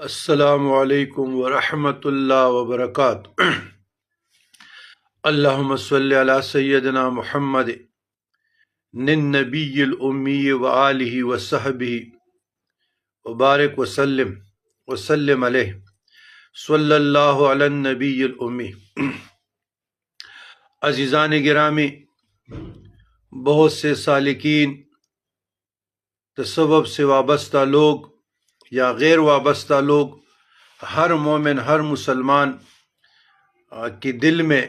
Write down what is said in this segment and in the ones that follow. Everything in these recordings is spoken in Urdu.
السلام علیکم ورحمۃ اللہ وبرکاتہ۔ اللہم صلی علی سیدنا محمد النبی الامی وآلہ وصحبہ وبارک وسلم علیہ صلی اللہ علی النبی الامی۔ عزیزان گرامی، بہت سے سالکین تصوف سے وابستہ لوگ یا غیر وابستہ لوگ، ہر مومن ہر مسلمان کے دل میں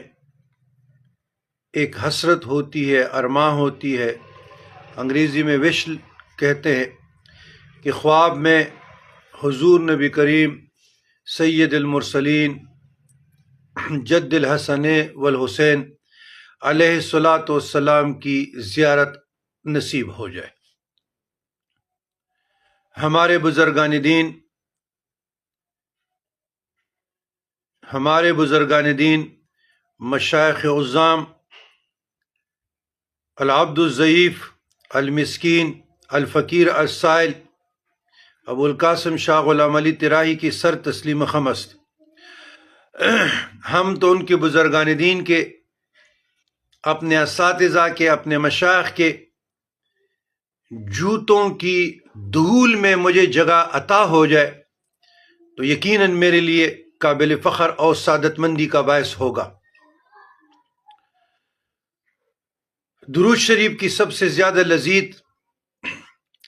ایک حسرت ہوتی ہے، ارماں ہوتی ہے، انگریزی میں وش کہتے ہیں، کہ خواب میں حضور نبی کریم سید المرسلین جد الحسن والحسین علیہ الصلاۃ والسلام کی زیارت نصیب ہو جائے۔ ہمارے بزرگان دین مشائخ عظام العبد الضعیف المسکین الفقیر السائل ابو القاسم شاہ غلام علی طرائی کی سر تسلیم خمست۔ ہم تو ان کے بزرگان دین کے، اپنے اساتذہ کے، اپنے مشائخ کے جوتوں کی دھول میں مجھے جگہ عطا ہو جائے تو یقیناً میرے لیے قابل فخر اور سعادت مندی کا باعث ہوگا۔ درود شریف کی سب سے زیادہ لذیذ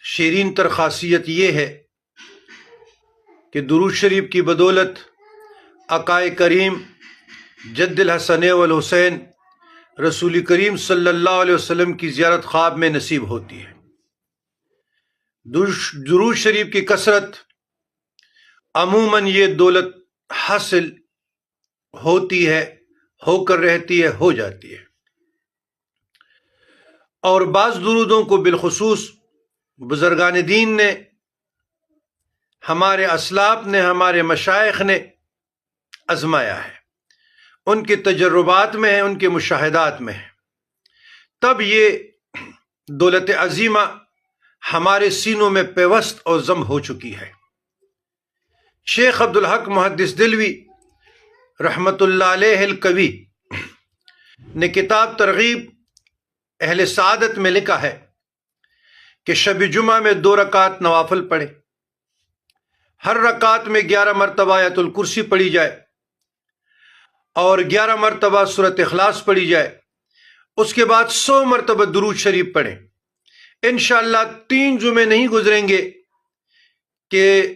شیرین تر خاصیت یہ ہے کہ درود شریف کی بدولت آقائے کریم جد الحسن والحسین رسول کریم صلی اللہ علیہ وسلم کی زیارت خواب میں نصیب ہوتی ہے۔ درود شریف کی کثرت عموماً یہ دولت حاصل ہوتی ہے، ہو کر رہتی ہے، ہو جاتی ہے۔ اور بعض درودوں کو بالخصوص بزرگان دین نے، ہمارے اسلاف نے، ہمارے مشائخ نے آزمایا ہے، ان کے تجربات میں ہے، ان کے مشاہدات میں ہے، تب یہ دولت عظیمہ ہمارے سینوں میں پیوست اور ضم ہو چکی ہے۔ شیخ عبدالحق محدث دہلوی رحمۃ اللہ علیہ القوی نے کتاب ترغیب اہل سعادت میں لکھا ہے کہ شب جمعہ میں 2 رکعت نوافل پڑھے، ہر رکعت میں 11 مرتبہ آیت الکرسی پڑھی جائے اور 11 مرتبہ سورۃ اخلاص پڑھی جائے، اس کے بعد 100 مرتبہ درود شریف پڑھیں۔ انشاءاللہ 3 جمعے نہیں گزریں گے کہ